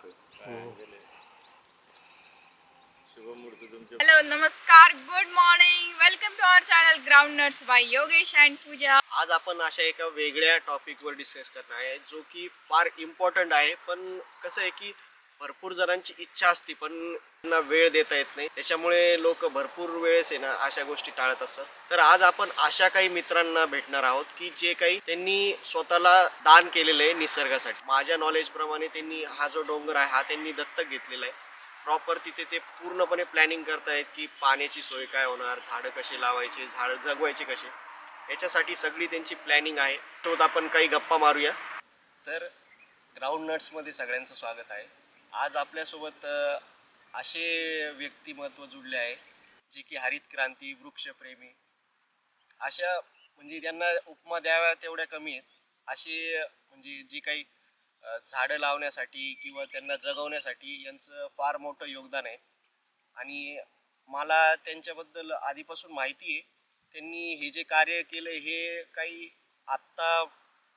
राहतोय. शुभमूर्ती तुमचे. हॅलो नमस्कार good morning welcome to our channel ground nuts by Yogesh and Pooja. आज आपण अशा एका वेगळ्या टॉपिकवर डिस्कस करणार आहे जो की फार इम्पॉर्टंट आहे. पण कसं आहे की भरपूर जणांची इच्छा असते पण त्यांना वेळ देता येत नाही, त्याच्यामुळे लोक भरपूर वेळेस आहे ना अशा गोष्टी टाळत असतात. तर आज आपण अशा काही मित्रांना भेटणार आहोत की जे काही त्यांनी स्वतःला दान केलेलं आहे निसर्गासाठी. माझ्या नॉलेजप्रमाणे त्यांनी हा जो डोंगर आहे हा त्यांनी दत्तक घेतलेला आहे. प्रॉपर तिथे ते पूर्णपणे प्लॅनिंग करतायत की पाण्याची सोय काय होणार, झाडं कशी लावायचे, झाडं जगवायचे कसे, याच्यासाठी सगळी त्यांची प्लॅनिंग आहे. तो आपण काही गप्पा मारूया. तर ग्राउंड नट्समध्ये सगळ्यांचं स्वागत आहे. आज आपल्यासोबत असे व्यक्तिमत्व जुळले आहे जे की हरित क्रांती, वृक्षप्रेमी, अशा म्हणजे त्यांना उपमा द्याव्या तेवढ्या कमी आहेत. असे म्हणजे जी काही झाडं लावण्यासाठी किंवा त्यांना जगवण्यासाठी यांचं फार मोठं योगदान आहे. आणि मला त्यांच्याबद्दल आधीपासून माहिती आहे. त्यांनी हे जे कार्य केलं हे काही आत्ता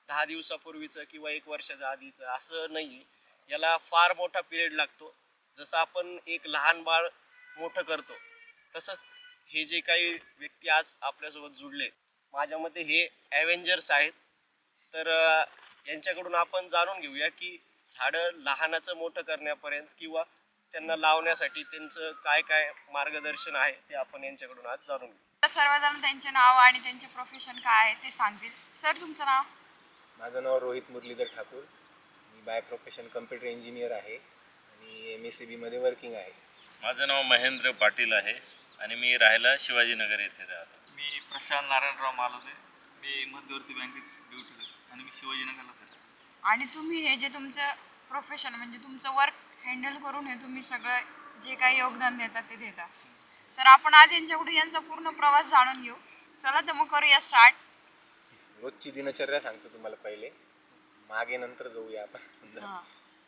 10 दिवसापूर्वीचं किंवा 1 वर्षाच्या आधीचं असं नाही आहे. याला फार मोठा पिरियड लागतो. जसं आपण एक लहान बाळ मोठं करतो तसंच हे जे काही व्यक्ती आज आपल्यासोबत जुळले, माझ्या मते हे ॲव्हेंजर्स आहेत. तर यांच्याकडून आपण जाणून घेऊया की झाडं लहानाचं मोठं करण्यापर्यंत किंवा त्यांना लावण्यासाठी त्यांचं काय काय मार्गदर्शन आहे ते आपण यांच्याकडून आज जाणून घेऊ. सर्वजण त्यांचे नाव आणि त्यांचे प्रोफेशन काय आहे ते सांगतील. सर तुमचं नाव? माझं नाव रोहित मुरलीधर ठाकूर. मी बाय प्रोफेशन कम्प्युटर इंजिनियर आहे आणि MSCB मध्ये वर्किंग आहे. माझं नाव महेंद्र पाटील आहे आणि मी राहायला शिवाजीनगर येथे राहतो. मी प्रशांत नारायणराव मालोदे. मी मध्यवर्ती बँकेत ड्युटी आणि मी शिवाजीनगरलाच आहे. आणि तुम्ही हे जे तुमचं प्रोफेशन म्हणजे तुमचं वर्क हँडल करून हे तुम्ही सगळं जे काही योगदान देतात ते देता. तर आपण आज यांच्याकडून यांचा पूर्ण प्रवास जाणून घेऊ. चला तर मग करूया स्टार्ट. रोजची दिनचर्या सांगतो तुम्हाला पहिले, मागे नंतर जाऊया आपण.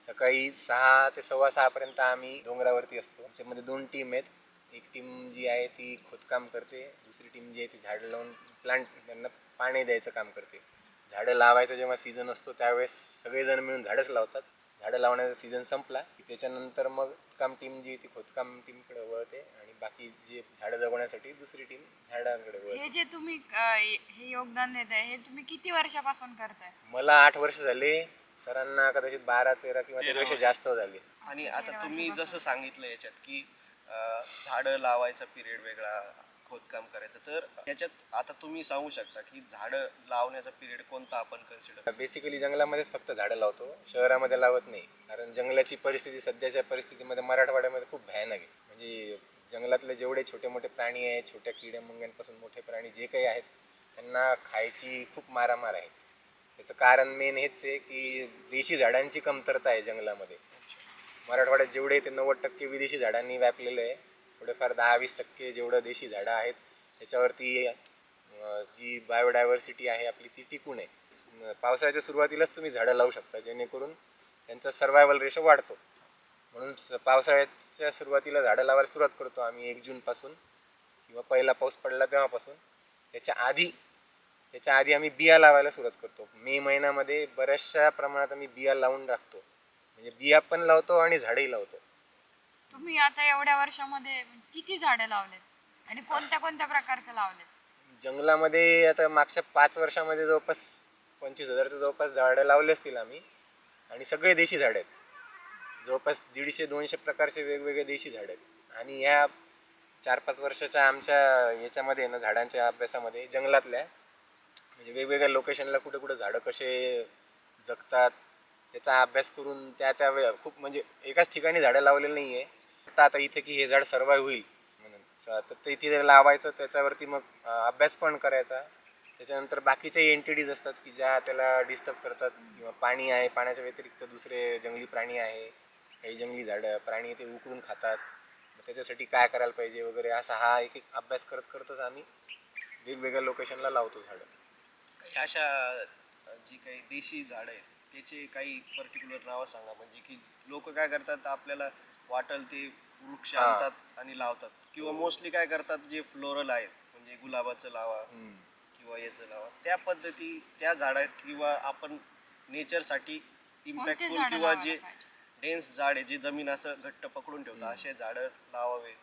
सकाळी 6 ते 6:15 पर्यंत आम्ही डोंगरावरती असतो. आमच्यामध्ये 2 टीम आहेत. एक टीम जी आहे ती खोदकाम करते, दुसरी टीम जी आहे ती झाडं लावून प्लांट त्यांना पाणी द्यायचं काम करते. झाडं लावायचं जेव्हा सीझन असतो त्यावेळेस सगळेजण मिळून झाडंच लावतात. झाडं लावण्याचा सीझन संपला की त्याच्यानंतर मग काम टीम जी ती खोदकाम टीमकडे वळते आणि बाकी जे झाडं जगवण्यासाठी दुसरी टीम झाडांकडे वळते. हे जे तुम्ही हे योगदान देताय हे तुम्ही किती वर्षापासून करताय? मला 8 वर्ष झाले. सरांना कदाचित 12-13 किंवा त्यापेक्षा जास्त झाले. आणि आता तुम्ही जसं सांगितलं याच्यात की झाडं लावायचा पिरियड वेगळा, खोदकाम करायचं, तर याच्यात आता तुम्ही सांगू शकता की झाडं लावण्याचा पिरियड कोणता आपण कन्सिडर? बेसिकली जंगलामध्येच फक्त झाडं लावतो, शहरामध्ये लावत नाही. कारण जंगलाची परिस्थिती सध्याच्या परिस्थितीमध्ये मराठवाड्यामध्ये खूप भयानक आहे. म्हणजे जंगलातले जेवढे छोटे मोठे प्राणी आहेत, छोट्या किड्या मुंग्यांपासून मोठे प्राणी जे काही आहेत, त्यांना खायची खूप मारामार आहे. त्याचं कारण मेन हेच आहे की देशी झाडांची कमतरता आहे जंगलामध्ये. मराठवाड्यात जेवढे ते 90% विदेशी झाडांनी व्यापलेलं आहे. थोडेफार 10-20% जेवढं देशी झाडं आहेत त्याच्यावरती जी बायोडायव्हर्सिटी आहे आपली ती टिकून आहे. पावसाळ्याच्या सुरुवातीलाच तुम्ही झाडं लावू शकता जेणेकरून त्यांचा सर्वायवल रेशो वाढतो. म्हणून पावसाळ्याच्या सुरुवातीला झाडं लावायला सुरुवात करतो आम्ही 1 जूनपासून किंवा पहिला पाऊस पडला तेव्हापासून. त्याच्या आधी आम्ही बिया लावायला सुरुवात करतो. मे महिन्यामध्ये बऱ्याचशा प्रमाणात आम्ही बिया लावून टाकतो. म्हणजे बिया पण लावतो आणि झाडंही लावतो. तुम्ही आता एवढ्या वर्षामध्ये किती झाडं लावलेत आणि कोणत्या कोणत्या प्रकारचे लावलेत? जंगलामध्ये आता मागच्या 5 वर्षामध्ये जवळपास 25,000च्या जवळपास झाडं लावले असतील आम्ही. आणि सगळे देशी झाडं आहेत. जवळपास 150-200 प्रकारचे वेगवेगळे देशी झाडं आहेत. आणि ह्या 4-5 वर्षाच्या आमच्या याच्यामध्ये ना झाडांच्या अभ्यासामध्ये जंगलातल्या म्हणजे वेगवेगळ्या लोकेशनला कुठे कुठे झाडं कसे जगतात त्याचा अभ्यास करून त्या खूप म्हणजे एकाच ठिकाणी झाडं लावलेलं नाही आहे. आता इथे की हे झाड सर्वाईव्ह होईल म्हणून तर ते इथे लावायचं, त्याच्यावरती मग अभ्यास पण करायचा. त्याच्यानंतर बाकीचे एंटिटीज असतात की ज्या त्याला डिस्टर्ब करतात किंवा पाणी आहे, पाण्याच्या व्यतिरिक्त दुसरे जंगली प्राणी आहे, काही जंगली झाडं प्राणी ते उकळून खातात, त्याच्यासाठी काय करायला पाहिजे वगैरे असा हा एक अभ्यास करतच आम्ही वेगवेगळ्या लोकेशनला लावतो झाडं. अशा जी काही देशी झाडं आहेत त्याचे काही पर्टिक्युलर नावं सांगा. म्हणजे की लोक काय करतात, आपल्याला वाटेल ते वृक्ष आणतात आणि लावतात, किंवा मोस्टली काय करतात जे फ्लोरल आहेत म्हणजे गुलाबाचं लावा किंवा याचं लावा, त्या पद्धती त्या झाडा किंवा आपण नेचरसाठी इम्पॅक्टफुल किंवा जे डेन्स झाड आहे जे जमीन असं घट्ट पकडून ठेवतात असे झाडं लावावे.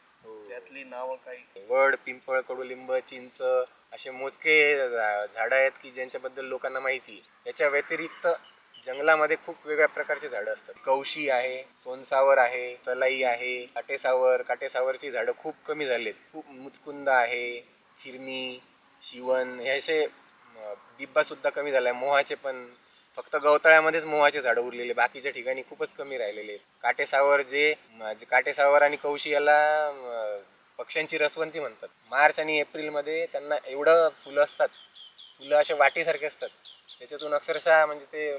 त्यातली नावं काही वड, पिंपळ, कडुलिंब, चिंच असे मोजके झाडं आहेत की ज्यांच्याबद्दल लोकांना माहिती आहे. याच्या व्यतिरिक्त जंगलामध्ये खूप वेगळ्या प्रकारचे झाडं असतात. कवशी आहे, सोनसावर आहे, सलाई आहे, काटेसावरची झाडं खूप कमी झालेत. खूप मुचकुंद आहे, हिरणी, शिवण हे असे बिब्बा सुद्धा कमी झालाय. मोहाचे पण फक्त गवताळ्यामध्येच मोहाचे झाडं उरलेले, बाकीच्या ठिकाणी खूपच कमी राहिलेले आहेत. काटेसावर आणि कवशी याला पक्ष्यांची रसवंती म्हणतात. मार्च आणि एप्रिलमध्ये त्यांना एवढं फुलं असतात, फुलं अशा वाटीसारखे असतात, त्याच्यातून अक्षरशः म्हणजे ते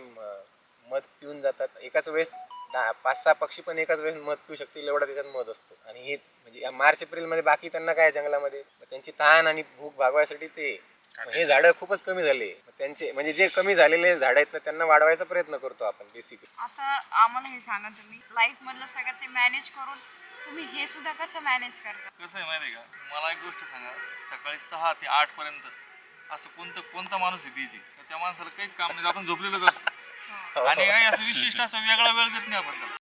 मध पिऊन जातात. एकाच वेळेस 5-6 पक्षी पण एकाच वेळेस मध पिऊ शकतील एवढा त्याच्यात मध असतो. आणि हे म्हणजे या मार्च एप्रिलमध्ये बाकी त्यांना काय जंगलामध्ये त्यांची तहान आणि भूक भागवायसाठी ते हे झाडं खूपच कमी झाले. त्यांचे म्हणजे जे कमी झालेले झाड आहेत ना त्यांना वाढवायचा प्रयत्न करतो आपण बेसिकली. आता आम्हाला हे सांगा, तुम्ही लाईफ मधलं सगळं ते मॅनेज करून तुम्ही हे सुद्धा कसं मॅनेज करता? कसं आहे माहिती आहे का, मला एक गोष्ट सांगा, सकाळी 6 ते 8 पर्यंत असं कोणता माणूस आहे बिझी, तर त्या माणसाला काहीच काम नाही, आपण झोपलेलोच असतो. आणि काही असं विशिष्ट असा वेगळा वेळ देत नाही आपण त्याला.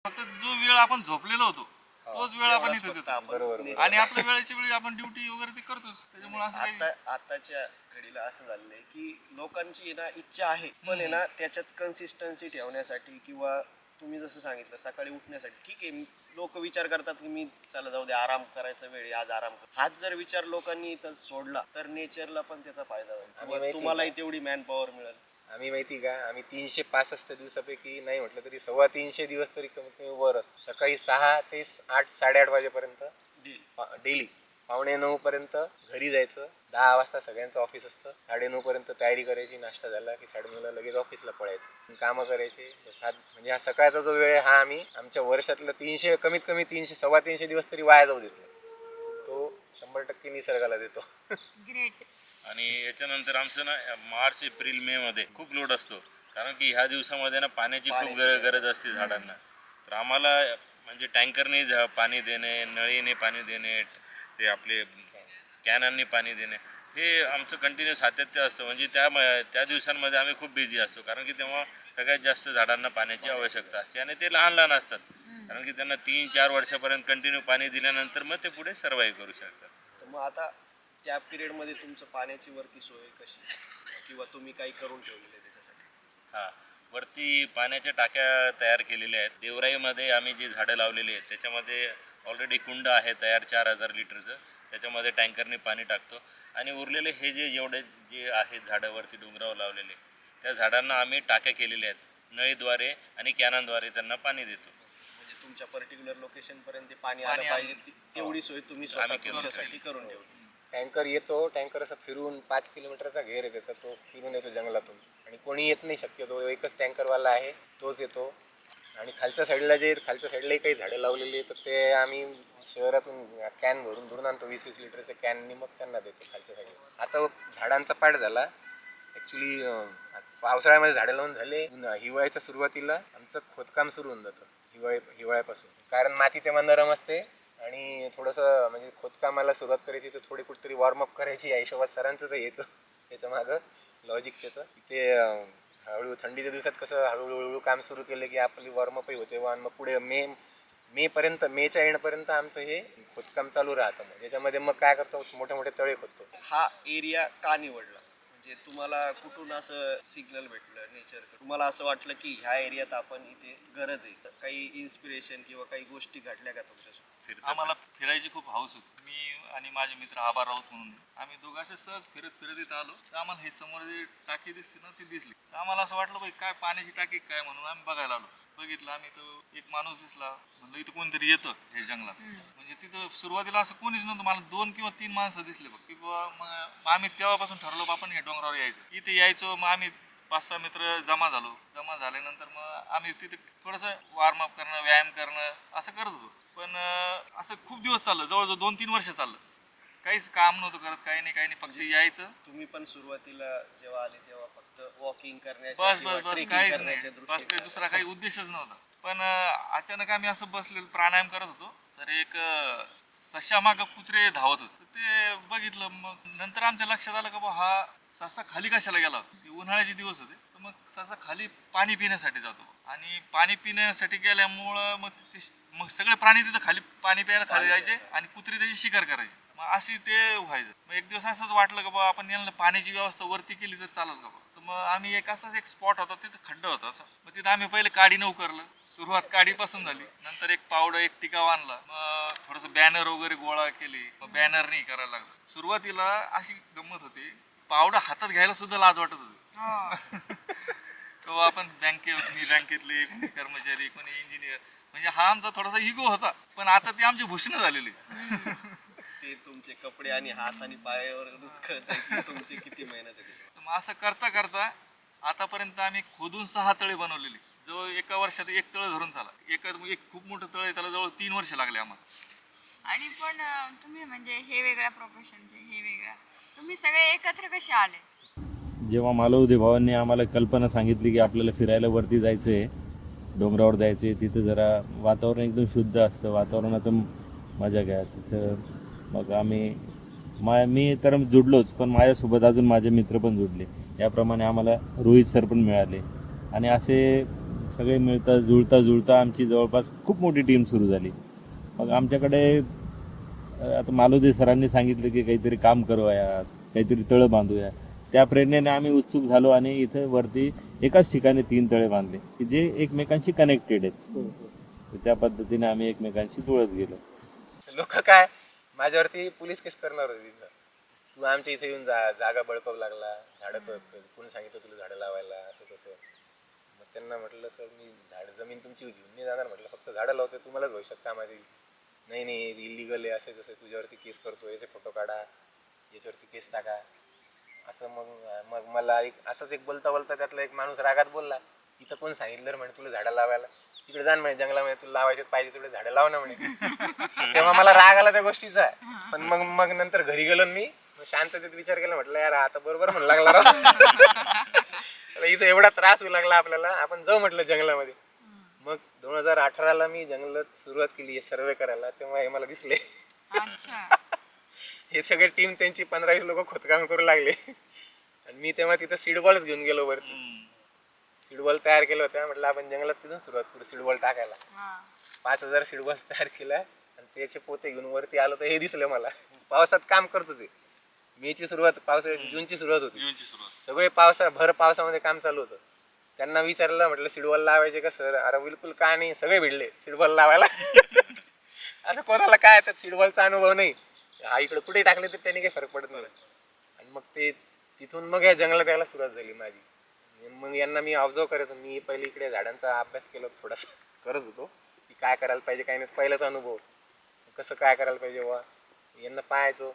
फक्त जो वेळ आपण झोपलेलो होतो तोच वेळ आपण इथे देतो. बरोबर. आणि आपल्या वेळेच्या वेळी आपण ड्युटी वगैरे ते करतोच. त्याच्यामुळे असं काही आताच्या घडीला असं झालेलं आहे की लोकांची ना इच्छा आहे पण आहे ना त्याच्यात कन्सिस्टन्सी ठेवण्यासाठी किंवा तुम्ही जसं सांगितलं सकाळी उठण्यासाठी ठीक आहे. लोक विचार करतात की मी चला जाऊ दे आराम करायचा वेळ आहे, आज आराम कर. हाच जर विचार लोकांनी इथं सोडला तर नेचरला पण त्याचा फायदा होईल किंवा तुम्हालाही तेवढी मॅन पॉवर मिळेल. आम्ही माहिती का, आम्ही 365 दिवसापैकी नाही म्हटलं तरी 325 दिवस तरी कमीत कमी वर असतो. सकाळी 6 ते 8, 8:30 वाजेपर्यंत डेली. 8:45 पर्यंत घरी जायचं. 10 वाजता सगळ्यांचं ऑफिस असतं. 9:30 पर्यंत तयारी करायची, नाश्ता झाला की 9:30ला लगेच ऑफिसला पळायचं, कामं करायचे. म्हणजे हा सकाळचा जो वेळ आहे हा आम्ही आमच्या वर्षातलं 300 कमीत कमी 300-325 दिवस तरी वाया जाऊ देतो. तो 100% निसर्गाला देतो. ग्रेट. आणि याच्यानंतर आमचं ना मार्च एप्रिल मे मध्ये खूप लोड असतो, कारण की ह्या दिवसामध्ये ना पाण्याची खूप गरज असते झाडांना. तर आम्हाला म्हणजे टँकरने पाणी देणे, नळीने पाणी देणे, ते आपले कॅनांनी पाणी देणे, हे आमचं कंटिन्यू सातत्य असतं. म्हणजे त्या दिवसांमध्ये आम्ही खूप बिझी असतो, कारण की तेव्हा सगळ्यात जास्त झाडांना पाण्याची आवश्यकता असते. आणि ते लहान लहान असतात, कारण की त्यांना 3-4 वर्षापर्यंत कंटिन्यू पाणी दिल्यानंतर मग ते पुढे सर्वाईव्ह करू शकतात. तर मग आता त्या पिरियडमध्ये तुमचं पाण्याची वरती सोय कशी किंवा तुम्ही काही करून ठेवलेले त्याच्यासाठी? हां, वरती पाण्याच्या टाक्या तयार केलेल्या आहेत. देवराईमध्ये आम्ही जे झाडं लावलेली आहेत त्याच्यामध्ये ऑलरेडी कुंड आहे तयार 4000 लिटरचं, त्याच्यामध्ये टँकरने पाणी टाकतो. आणि उरलेले हे जेवढे जे आहेत झाडं वरती डोंगरावर लावलेले, त्या झाडांना आम्ही टाक्या केलेल्या आहेत. नळीद्वारे आणि कॅननद्वारे त्यांना पाणी देतो. म्हणजे तुमच्या पर्टिक्युलर लोकेशन पर्यंत पाणी आलं पाहिजे तेवढी सोय तुम्ही स्वतः तुमच्यासाठी करून ठेवली. टँकर येतो, टँकर असं फिरून 5 किलोमीटरचा घेर आहे त्याचा, तो फिरून येतो जंगलातून. आणि कोणी येत नाही शक्यतो, एकच टँकरवाला आहे तोच येतो. आणि खालच्या साईडलाही काही झाडं लावलेली आहेत, तर ते आम्ही शहरातून कॅन भरून आणतो 20-20 लिटरचे कॅननी, मग त्यांना देतो खालच्या साईडला. आता झाडांचा पाठ झाला ॲक्च्युली. पावसाळ्यामध्ये झाडं लावून झाले, हिवाळ्याच्या सुरुवातीला आमचं खोदकाम सुरू होऊन जातं हिवाळ्यापासून. कारण माती तेव्हा नरम असते आणि थोडंसं म्हणजे खोदकामाला सुरुवात करायची तर थोडी कुठेतरी वॉर्मअप करायची या हिशोबात सरांचंच येतं त्याच्या मागं लॉजिक त्याचं. ते हळूहळू थंडीच्या दिवसात कसं हळूहळू काम सुरू केलं की आपली वॉर्मअपही होते. आणि मग पुढे मेच्या एंडपर्यंत आमचं हे खोदकाम चालू राहतं. मग त्याच्यामध्ये मग काय करतो, मोठे मोठे तळे खोदतो. हा एरिया का निवडला म्हणजे तुम्हाला कुठून असं सिग्नल भेटलं नेचर, तुम्हाला असं वाटलं की ह्या एरियात आपण इथे गरज आहे? तर काही इन्स्पिरेशन किंवा काही गोष्टी घडल्या का तुमच्यासोबत? आम्हाला फिरायची खूप हौस होती. मी आणि माझे मित्र आबा राऊत म्हणून, आम्ही दोघं असे सहज फिरत इथं आलो, तर आम्हाला हे समोर जी टाकी दिसते ना ती दिसली. तर आम्हाला असं वाटलं बाई काय पाण्याची टाकी काय, म्हणून आम्ही बघायला आलो. बघितलं आम्ही, तो एक माणूस दिसला. म्हणलं इथं कोणतरी येतं हे जंगलात. म्हणजे तिथं सुरुवातीला असं कोणीच नव्हतं. मला 2 किंवा 3 माणसं दिसले बघ. की मग आम्ही तेव्हापासून ठरवलं आपण हे डोंगरावर यायचं. इथे यायचो. मग आम्ही 5-6 मित्र जमा झाल्यानंतर मग आम्ही तिथे थोडंसं वॉर्मअप करणं, व्यायाम करणं असं करत होतो. पण असं खूप दिवस चाललं, जवळजवळ 2-3 वर्ष चाललं. काहीच काम नव्हतं करत, काही नाही, फक्त यायचं. तुम्ही पण सुरुवातीला जेव्हा आले तेव्हा फक्त वॉकिंग करण्याच्या बस किंवा trekking काहीच नाही. करण्याच्या बस काही दृष्टीने दुसरा काही उद्देशच नव्हता. पण अचानक आम्ही असं बसलेलो प्राणायाम करत होतो, तर एक सशा मागं कुत्रे धावत होते. ते बघितलं, मग नंतर आमच्या लक्षात आलं का बा हा ससा खाली कशाला गेला होता. ते उन्हाळ्याचे दिवस होते, तर मग ससा खाली पाणी पिण्यासाठी जातो आणि पाणी पिण्यासाठी गेल्यामुळं मग सगळे प्राणी तिथं खाली पाणी प्यायला खाली जायचे आणि कुत्री त्याची शिकार करायची. मग अशी ते व्हायचं. मग एक दिवस असंच वाटलं का बा आपण यांना पाण्याची व्यवस्था वरती केली तर चालेल का बा. तर मग आम्ही एक असाच एक स्पॉट होता, तिथं खड्डा होता असा. मग तिथं आम्ही पहिले काडीनं उकरलं. सुरुवात काडीपासून झाली, नंतर एक पावडं एक टिकाव आणला, मग थोडंसं बॅनर वगैरे गोळा केली. मग बॅनर नाही करायला लागलं. सुरुवातीला अशी गंमत होती, पावडं हातात घ्यायला सुद्धा लाज वाटत होती. तो आपण बँकेतले कोणी कर्मचारी कोणी इंजिनियर, म्हणजे हा आमचा थोडासा इगो होता. पण आता ती आमची भूषणं झालेली. ते तुमचे कपडे आणि हात आणि पायावरच कळतंय की तुमची किती मेहनत आहे. तर मग असं करता करता आतापर्यंत आम्ही खोदून 6 तळे बनवलेली. जो एका वर्षात एक तळ धरून चाला. एक खूप मोठं तळ आहे, त्याला जवळ 3 वर्ष लागले आम्हाला. आणि पण तुम्ही म्हणजे हे वेगळ्या प्रोफेशनचे, हे वेगळ्या, तुम्ही सगळे एकत्र कसे आले? जेव्हा मालवदे भावांनी आम्हाला कल्पना सांगितली की आपल्याला फिरायला वरती जायचं आहे, डोंगरावर जायचं आहे, तिथं जरा वातावरण एकदम शुद्ध असतं, वातावरणाचं मजा घ्या तिथं. मग मी तर जुडलोच, पण माझ्यासोबत अजून माझे मित्र पण जुडले. याप्रमाणे आम्हाला रोहित सर पण मिळाले आणि असे सगळे जुळता आमची जवळपास खूप मोठी टीम सुरू झाली. मग आमच्याकडे आता मालवदे सरांनी सांगितलं की काहीतरी काम करूया, काहीतरी तळं बांधूया. त्या प्रेरणेने आम्ही उत्सुक झालो आणि इथं वरती एकाच ठिकाणी 3 तळे बांधले की जे एकमेकांशी कनेक्टेड आहेत. तर त्या पद्धतीने आम्ही एकमेकांशी जुळत गेलो. लोक काय माझ्यावरती पोलीस केस करणार होते तिथं. तू आमच्या इथे येऊन जागा बळकावू लागला, झाडं कोणी सांगितलं तुला झाडं लावायला, असं तसं. मग त्यांना म्हटलं सर मी जमीन तुमची घेऊन नाही जाणार, म्हटलं फक्त झाडं लावते, तुम्हालाच भविष्यात कामात येईल. नाही इलिगल आहे, असं तसं, तुझ्यावरती केस करतो, याचे फोटो काढा, याच्यावरती केस टाका. असं मग मला असंच एक बोलता त्यातला एक माणूस रागात बोलला, इथं कोण सांगितलं म्हणे तुला झाडं लावायला, तिकडे जाण म्हणे जंगलामध्ये, तुला लावायचे पाहिजे तेवढे झाडं लाव ना म्हणे. तेव्हा मला राग आला त्या गोष्टीचा. पण मग नंतर घरी गेलो मी शांततेत विचार केला, म्हटलं यार आता बरोबर म्हणू लागला राव. इथं एवढा त्रास होऊ लागला आपल्याला, आपण जाऊ म्हटलं जंगलामध्ये. मग 2018ला मी जंगलात सुरुवात केली सर्वे करायला, तेव्हा हे मला दिसले. हे सगळे टीम त्यांची 15-20 लोक खोदकाम करू लागले आणि मी तेव्हा तिथं सीडबॉल्स घेऊन गेलो वरती. सीडबॉल तयार केलं होत्या, म्हटलं आपण जंगलात तिथून सुरुवात करू सीडबॉल टाकायला. 5000 सीडबॉल्स तयार केल्या आणि त्याचे पोते घेऊन वरती आलो तर हे दिसलं मला. पावसात काम करत होते. मेची सुरुवात, पावसाळ्याची जूनची सुरुवात होती. सगळे भर पावसामध्ये काम चालू होतं. त्यांना विचारलं, म्हटलं सीडबॉल लावायचे का सर? अरे बिलकुल काय नाही, सगळे भिडले सीडबॉल लावायला. आता कोणाला काय तर सीडबॉलचा अनुभव नाही, हा इकडे कुठे टाकले तर त्याने काही फरक पडत नाही. आणि मग ते तिथून मग या जंगलात यायला सुरुवात झाली माझी. मग यांना मी ऑब्झर्व करायचो. मी पहिले इकडे झाडांचा अभ्यास केला, थोडासा करत होतो की काय करायला पाहिजे काय नाही. पहिलाच अनुभव कसं काय करायला पाहिजे वा यांना पाहायचो.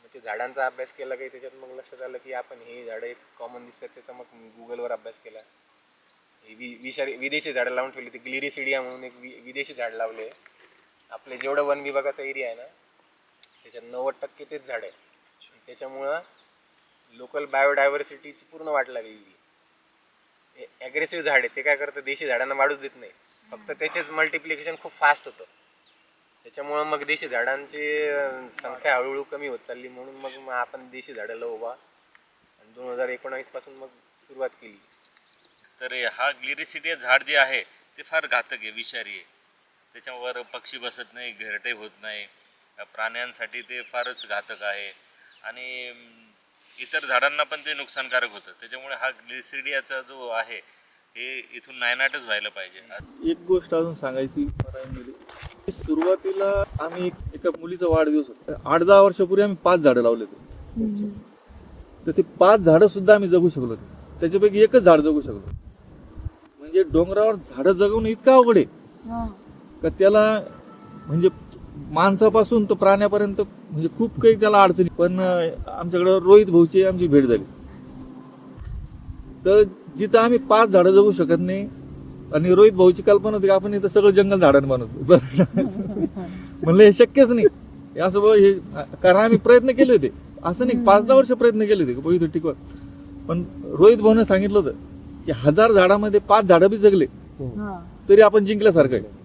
मग ते झाडांचा अभ्यास केला काही, त्याच्यात मग लक्षात आलं की आपण हे झाडं एक कॉमन दिसतात, त्याचा मग गुगलवर अभ्यास केला. विदेशी झाडं लावून ठेवली. ती ग्लिरिसिडिया म्हणून एक विदेशी झाड लावले. आपले जेवढं वन विभागाचा एरिया आहे ना त्याच्यात 90% तेच झाड आहे. त्याच्यामुळं लोकल बायोडायव्हर्सिटीची पूर्ण वाट लागलेली. ॲग्रेसिव्ह झाड आहे ते काय करतं, देशी झाडांना वाढूच देत नाही, फक्त त्याचेच मल्टिप्लिकेशन खूप फास्ट होतं. त्याच्यामुळं मग देशी झाडांची संख्या हळूहळू कमी होत चालली. म्हणून मग आपण देशी झाडं लावू आणि 2019 पासून मग सुरुवात केली. तर हा ग्लिरिसिडिया झाड जे आहे ते फार घातक आहे, विषारी आहे. त्याच्यावर पक्षी बसत नाही, घरटे होत नाही, प्राण्यांसाठी ते फारच घातक आहे आणि इतर झाडांना पण ते नुकसानकारक होतं. त्याच्यामुळे हा ग्लिरिसिडियाचा जो आहे हे इथून नायनाटच व्हायला पाहिजे. एक गोष्ट अजून सांगायची सुरुवातीला आम्ही एका मुलीचा वाढदिवस होता, 8-10 वर्षापूर्वी आम्ही 5 झाडं लावले होते. तर ते 5 झाडं सुद्धा आम्ही जगू शकलो, त्याच्यापैकी एकच झाड जगू शकलो. म्हणजे डोंगरावर झाडं जगवणं इतकं अवघड आहे का त्याला, म्हणजे माणसापासून तर प्राण्यापर्यंत म्हणजे खूप काही त्याला अडचणी. पण आमच्याकडे रोहित भाऊची आमची भेट झाली. तर जिथं आम्ही 5 झाडं जगू शकत नाही आणि रोहित भाऊची कल्पना होती की आपण इथं सगळं जंगल झाडांना बनवतो. म्हणलं हे शक्यच नाही असं, हे कारण आम्ही प्रयत्न केले होते, असं नाही 5-10 वर्ष प्रयत्न केले होते इथं टिकवत. पण रोहित भाऊने सांगितलं होतं की 1000 झाडामध्ये 5 झाडं बी जगले तरी आपण जिंकल्यासारखं आहे.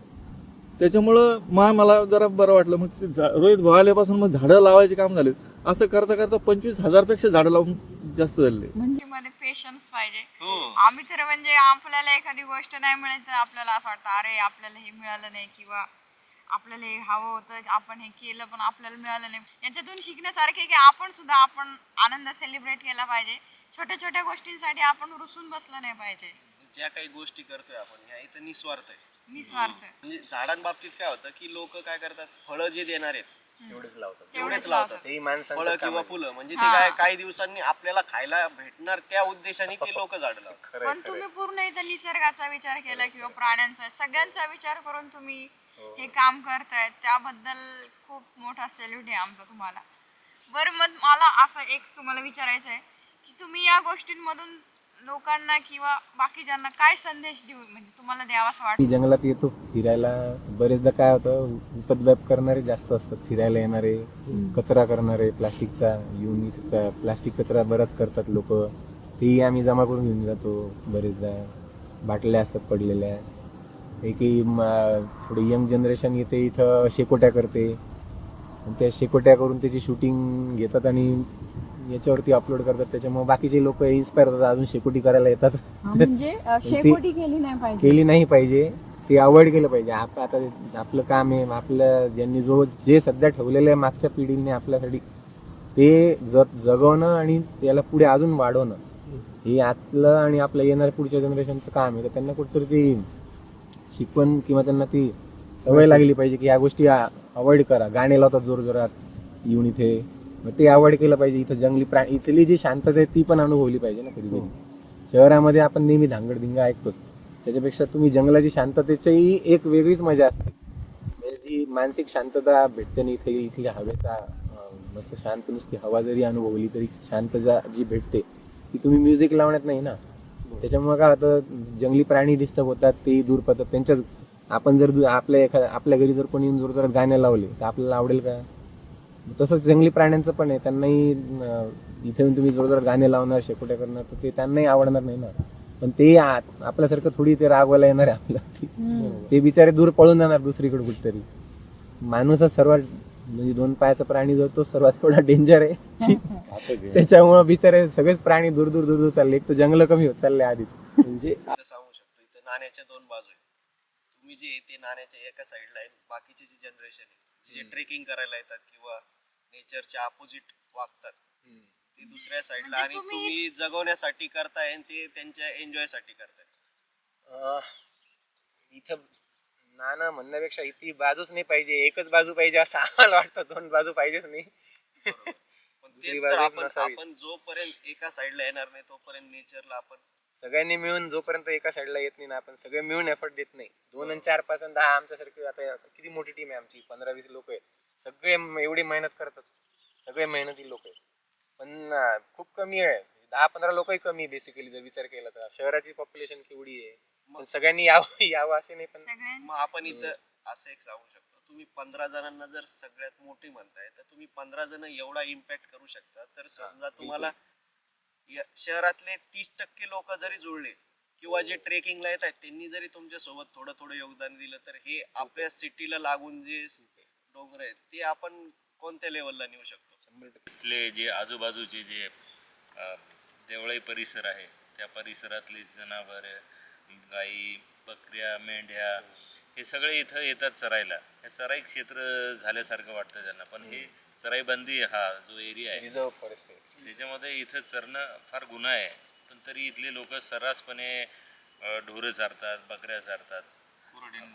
त्याच्यामुळं मला जरा बरं वाटलं. मग ते रोहित भाऊ आल्यापासून मग झाडं लावायचे काम झाले. असं करता करता 25,000 पेक्षा झाडं लावून जास्त झाले. म्हणजे मध्ये पेशन्स पाहिजे. हो. आम्ही तर म्हणजे आपल्याला एखादी गोष्ट नाही मिळाली तर आपल्याला असं वाटतं अरे आपल्याला हे मिळालं नाही किंवा आपल्याला हे हवं होतं, आपण हे केलं पण आपल्याला मिळालं नाही. याच्यातून शिकण्यासारखे की आपण सुद्धा आपण आनंद सेलिब्रेट केला पाहिजे. छोट्या छोट्या गोष्टींसाठी आपण रुसून बसलं नाही पाहिजे. ज्या काही गोष्टी करतोय आपण ह्या इथं निस्वार्थ आहे. निस्वार्थ म्हणजे झाडांबाबतीत काय होतं की लोक काय करतात, फळं जे देणार आहेत तेवढेच लावतात. तेवढेच लावतात. तेही फळं माणसांचं काम किंवा आहे. फुलं म्हणजे ते काय काही दिवसांनी आपल्याला खायला भेटणार त्या उद्देशाने ते लोक झाडं लावतात. खरंय, पण तुम्ही पूर्ण इथं निसर्गाचा विचार केला किंवा प्राण्यांचा सगळ्यांचा विचार करून तुम्ही हे काम करताय त्याबद्दल खूप मोठा सॅल्यूट आहे आमचा तुम्हाला. बरं मग मला असं एक तुम्हाला विचारायचं आहे की तुम्ही या गोष्टींमधून लोकांना किंवा बाकीच्यांना काय संदेश देऊ म्हणजे तुम्हाला द्यावासा वाटतं? मी जंगलात येतो फिरायला. बरेचदा काय होतं, उपद्व्याप करणारे जास्त असतात. फिरायला येणारे, कचरा करणारे, प्लास्टिकचा येऊन इथं प्लास्टिक कचरा बराच करतात लोक. तेही आम्ही जमा करून घेऊन जातो. बरेचदा बाटल्या असतात पडलेल्या. एकही थोडी यंग जनरेशन येते इथं, शेकोट्या करते. आणि त्या शेकोट्या करून त्याची शूटिंग घेतात आणि याच्यावरती अपलोड करतात. त्याच्यामुळे बाकीचे लोक इन्स्पायर होतात, अजून शेकोटी करायला येतात. म्हणजे शेकोटी केली नाही पाहिजे. केली नाही पाहिजे, ते अवॉइड केलं पाहिजे. आता आपलं काम आहे, आपलं ज्यांनी जे सध्या ठेवलेलं आहे मागच्या पिढीने आपल्यासाठी, ते जगवणं आणि त्याला पुढे अजून वाढवणं हे आपलं आणि आपलं येणाऱ्या पुढच्या जनरेशनचं काम आहे. तर त्यांना कुठेतरी ती शिकवण किंवा त्यांना ती सवय लागली पाहिजे की या गोष्टी अवॉइड करा. गाणे लावतात जोर जोरात येऊन इथे, मग ते अवॉइड केलं पाहिजे. इथं जंगली प्राणी, इथली जी शांतता आहे ती पण अनुभवली पाहिजे ना कधी कधी. शहरामध्ये आपण नेहमी धांगडधिंगा ऐकतोच, त्याच्यापेक्षा तुम्ही जंगलाची शांततेचीही एक वेगळीच मजा असते. म्हणजे जी मानसिक शांतता भेटते ना इथे, इथल्या हवेचा मस्त शांत नुसती हवा जरी अनुभवली तरी शांतता जी भेटते ती तुम्ही म्युझिक लावण्यात नाही ना. त्याच्यामुळे काय होतं, जंगली प्राणी डिस्टर्ब होतात, तेही दूर पडतात. त्यांच्याच आपण जर आपल्या घरी जर कोणी जोर जोरात गाणे लावले तर आपल्याला आवडेल का? तसंच जंगली प्राण्यांचं पण आहे. त्यांनाही इथे येऊन तुम्ही जोर जोरात गाणे लावणार, शेकोट्या करणार तर ते त्यांनाही आवडणार नाही ना. पण ते आपल्यासारखं थोडी ते रागवायला येणार आहे आपल्याला. ते बिचारे दूर पळून जाणार दुसरीकडे कुठेतरी. माणूसच सर्वात म्हणजे 2 पायाचा प्राणी जो तो सर्वात थोडा डेंजर आहे. त्याच्यामुळे बिचारे सगळेच प्राणी दूर दूर दूर दूर चालले. एक तर जंगल कमी होत चालले आधीच. म्हणजे सांगू शकतो इथं नाण्याच्या 2 बाजू आहेत. तुम्ही जे ते नाण्याच्या एका साईडला आहे, बाकीची जी जनरेशन आहे जे ट्रेकिंग करायला येतात किंवा नेचरच्या अपोजिट वागतात ते दुसऱ्या साईडला, आणि तुम्ही जगवण्यासाठी करताय आणि ते त्यांच्या एन्जॉय साठी करताय. इथं नाणं म्हणण्यापेक्षा इथे बाजूच नाही पाहिजे, एकच बाजू पाहिजे असं आम्हाला वाटतं. 2 बाजू पाहिजेच नाही. पण दुसरी तेच बाजू तर नसावीच. आपण जोपर्यंत एका साईडला येणार नाही तोपर्यंत नेचरला आपण सगळ्यांनी मिळून जोपर्यंत एका साईडला येत नाही ना, आपण सगळे मिळून एफर्ट देत नाही. 2 आणि 4, 5 आणि 10 आमच्यासारखी आता किती मोठी टीम आहे आमची, 15-20 लोक आहेत. सगळे एवढी मेहनत करतात, सगळे मेहनती लोक आहेत. पण खूप कमी आहे, 10-15 लोकही कमी बेसिकली जर विचार केला तर. शहराची पॉप्युलेशन केवढी आहे. पण सगळ्यांनी यावं असे नाही. पण सगळ्यांनी मग आपण इथं असं एक सांगू शकतो, तुम्ही 15 जणांना जर सगळ्यात मोठी म्हणताय तर तुम्ही 15 जण एवढा इम्पॅक्ट करू शकता. तर समजा तुम्हाला शहरातले 30% लोक जरी जुळले किंवा जे ट्रेकिंगला येत आहेत त्यांनी जरी तुमच्या सोबत थोडं थोडं योगदान दिलं तर हे आपल्या सिटीला लागून जे डोंगर आहेत ते आपण कोणत्या लेवलला नेऊ शकतो? इथले जे आजूबाजूचे जे देवळाई परिसर आहे त्या परिसरातली जनावरं, गाई, बकऱ्या, मेंढ्या हे सगळे इथं येतात चरायला. हे चराई क्षेत्र झाल्यासारखं वाटतं त्यांना. पण हे चराईबंदी हा जो एरिया आहे रिझर्व फॉरेस्ट आहे, त्याच्यामध्ये इथं चरणं फार गुन्हा आहे. पण तरी इथले लोक सर्रासपणे ढोरं चारतात, बकऱ्या चारतात.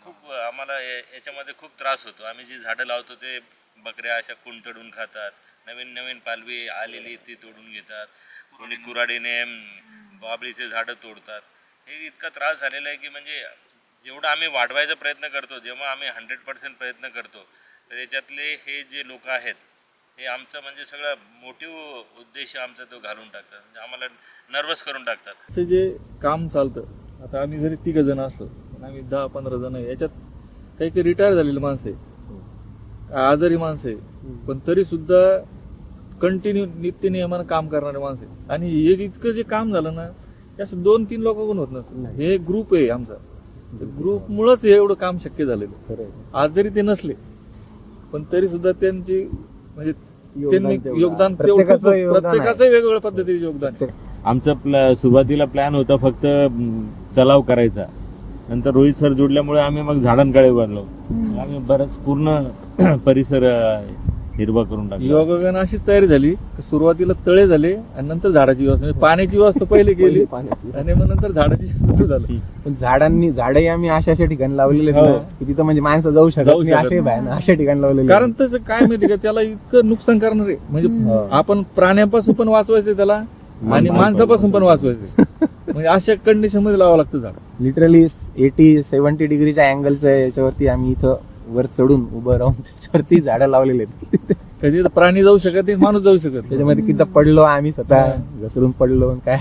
खूप आम्हाला याच्यामध्ये खूप त्रास होतो. आम्ही जी झाडं लावतो ते बकऱ्या अशा कुंटडून खातात. नवीन नवीन पालवी आलेली ती तोडून घेतात. कोणी कुऱ्हाडीने बाबळीचे झाडं तोडतात. हे इतका त्रास झालेला आहे की म्हणजे जेवढं आम्ही वाढवायचा प्रयत्न करतो, जेव्हा आम्ही 100% प्रयत्न करतो तर याच्यातले हे जे लोक आहेत हे आमचं म्हणजे सगळं मोटिव्ह उद्देश आमचा तो घालून टाकतात. म्हणजे आम्हाला नर्वस करून टाकतात. ते जे काम चालतं, आता आम्ही जरी 3 जण असलो पण आम्ही 10-15 जण आहे. याच्यात काही काही रिटायर झालेली माणसं आहे, आजारी माणसं आहे, पण तरी सुद्धा कंटिन्यू नित्य नियमानं काम करणारे माणसं आहे. आणि हे इतकं जे काम झालं ना, असं 2-3 लोकांकडून होत नसतं. हे ग्रुप आहे आमचा, ग्रुपमुळंच हे एवढं काम शक्य झालेलं. खरं आहे. आज जरी ते नसले पण तरी सुद्धा त्यांची म्हणजे त्यांनी योगदान प्रत्येकाचं योगदान आहे. प्रत्येकाचं वेगवेगळ्या पद्धतीने योगदान आहे. आमचा सुरुवातीला प्लॅन होता फक्त तलाव करायचा. नंतर रोहित सर जोडल्यामुळे आम्ही मग झाडांकडे बनलो. आम्ही बराच पूर्ण परिसर हिरवा करून टाकला. योगायोगानं अशीच तयारी झाली की सुरुवातीला तळे झाले आणि नंतर झाडाची व्यवस्था, म्हणजे पाण्याची व्यवस्था पहिले केली आणि मग नंतर झाडाची सुरू झाली. पण झाडही आम्ही अशा ठिकाणी लावलेले आहेत हो. ना की तिथं म्हणजे माणसं जाऊ शकत जाऊ नाही, शकत असे बाहेर अशा ठिकाणी लावलेले आहेत. कारण तसं काय माहिती का, त्याला इतकं नुकसान करणार आहे. म्हणजे आपण प्राण्यांपासून पण वाचवायचं त्याला आणि माणसापासून पण वाचवायचं. म्हणजे अशा कंडिशन मध्ये लावावं लागतं झाड. लिटरली 80-70 डिग्रीच्या अँगलच्या याच्यावरती आम्ही इथं वर चढून उभं राहून त्याच्यावरती झाडं लावलेले आहेत. कधी तर प्राणी जाऊ शकत नाही, माणूस जाऊ शकत नाही. त्याच्यामध्ये किती पडलो आम्ही स्वतः घसरून पडलो आणि काय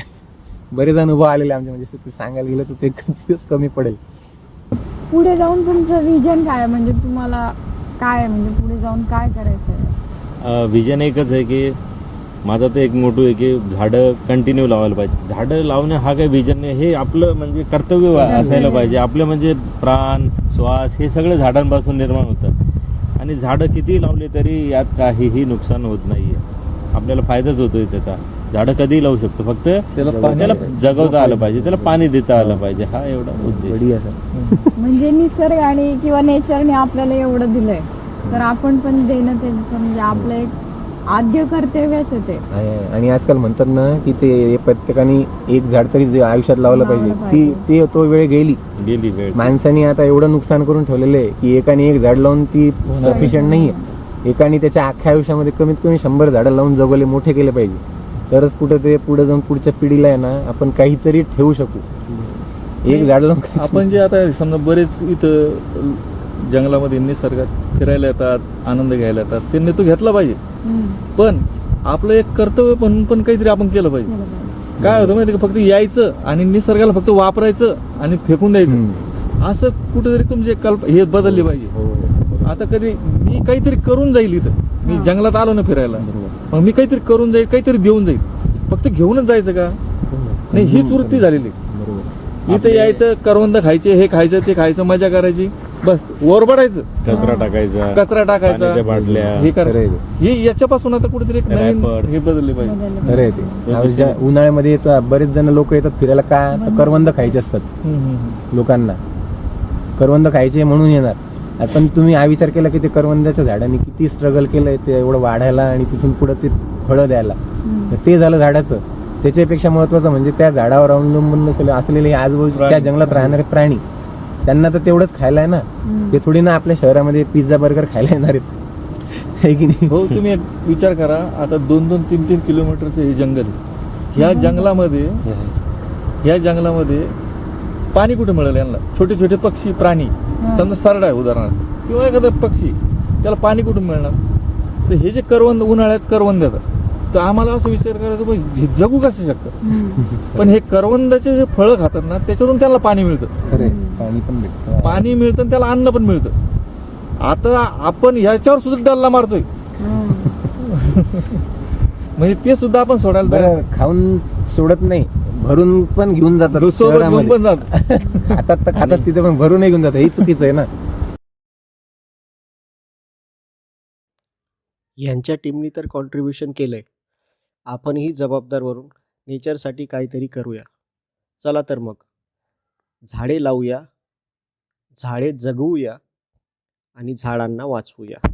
बरेच अनुभव आलेले आमचे. म्हणजे ते सांगायला गेलं तर ते दिवस कमी पडेल. पुढे जाऊन तुमचं विजन काय आहे? म्हणजे तुम्हाला काय आहे, म्हणजे पुढे जाऊन काय करायचं आहे? विजन एकच आहे की माझा तर एक मोठं आहे की झाडं कंटिन्यू लावायला पाहिजे. झाडं लावणे हा काही विजन नाही, हे आपलं म्हणजे कर्तव्य असायला पाहिजे. आपलं म्हणजे प्राण श्वास हे सगळं झाडांपासून निर्माण होतं. आणि झाडं किती लावले तरी यात काहीही नुकसान होत नाहीये, आपल्याला फायदाच होतोय त्याचा. झाडं कधीही लावू शकतो, फक्त त्याला जगवता आलं पाहिजे, त्याला पाणी देता आलं पाहिजे, हा एवढा उद्देश. बढिया सर. म्हणजे निसर्गाने किंवा नेचरने आपल्याला एवढं दिलंय तर आपण पण देणं त्यांचं म्हणजे आपलं एक आद्य कर्तव्यच आहे ते. आणि आजकाल म्हणतात ना की ते प्रत्येकाने एक झाड तरी आयुष्यात लावलं पाहिजे. तो वेळ गेली वेळ. माणसाने आता एवढं नुकसान करून ठेवलेलं आहे की एकाने एक झाड लावून ती सफिशियंट नाहीये. एकाने त्याच्या अख्ख्या आयुष्यामध्ये कमीत कमी 100 झाडं लावून जगवले, मोठे केले पाहिजे. तरच कुठं ते पुढे जाऊन पुढच्या पिढीला आहे ना आपण काहीतरी ठेवू शकू. एक झाड लावून आपण जे आता समजा बरेच इथं जंगलामध्ये निसर्गात फिरायला येतात, आनंद घ्यायला येतात, त्यांनी तो घेतला पाहिजे. पण आपलं एक कर्तव्य म्हणून पण काहीतरी आपण केलं पाहिजे. काय होतं माहिती का, फक्त यायचं आणि निसर्गाला फक्त वापरायचं आणि फेकून द्यायचं, असं कुठेतरी तुमची हे बदलली पाहिजे. आता कधी मी काहीतरी करून जाईल, इथं मी जंगलात आलो ना फिरायला, मग मी काहीतरी करून जाईल, काहीतरी देऊन जाईल. फक्त घेऊनच जायचं का नाही, हीच वृत्ती झालेली. इथं यायचं, करवंद खायचे, हे खायचं, ते खायचं, मजा करायची, बस ओरबडायचं, कचरा टाकायचा, पाण्याच्या बाटल्या, हे करायचं. हे याच्यापासून आता कुठेतरी एक नवीन Rappers. हे बदलले पाहिजे. खरं आहे ते. उन्हाळ्यामध्ये बरेच जण लोक येतात फिरायला, का तर करवंद खायचे असतात लोकांना. करवंद खायचे म्हणून येणार. पण तुम्ही हा विचार केला की ते करवंदाच्या झाडांनी किती स्ट्रगल केलंय ते एवढं वाढायला आणि तिथून पुढे ते फळं द्यायला. तर ते झालं झाडाचं. त्याच्यापेक्षा महत्वाचं म्हणजे त्या झाडावर अवलंबून असलेले आजूबाजूच्या त्या जंगलात राहणारे प्राणी, त्यांना तर तेवढंच खायला आहे ना. ते थोडी ना आपल्या शहरामध्ये पिझ्झा बर्गर खायला येणार आहेत, है की नाही? हो, तुम्ही एक विचार करा, आता 2-2, 3-3 किलोमीटरचं हे जंगल आहे. ह्या जंगलामध्ये पाणी कुठे मिळेल यांना? छोटे छोटे पक्षी, प्राणी, समजा सरडा आहे उदाहरणार्थ, किंवा एखादा पक्षी, त्याला पाणी कुठून मिळणार? तर हे जे करवंद उन्हाळ्यात करवंद देतात, तर आम्हाला असं विचार करायचं हे जगू कसं शकतं? पण हे करवंदाचे जे फळं खातात ना, त्याच्यातून त्याला पाणी मिळतं. खरं पाणी पण भेटतं, पाणी मिळतं आणि त्याला अन्न पण मिळतं. आता आपण ह्याच्यावर सुद्धा डल्ला मारतोय. म्हणजे ते सुद्धा आपण सोडायला बरं. खाऊन सोडत नाही, भरून पण घेऊन जातात शहरामध्ये. पण जात. खातात तिथे पण भरून घेऊन जातात. हे चुकीचं आहे ना. यांच्या टीमनी तर कॉन्ट्रीब्युशन केलंय, आपणही जबाबदार वरून नेचरसाठी काहीतरी करूया. चला तर मग झाडे लावूया, झाडे जगवूया आणि झाडांना वाचवूया.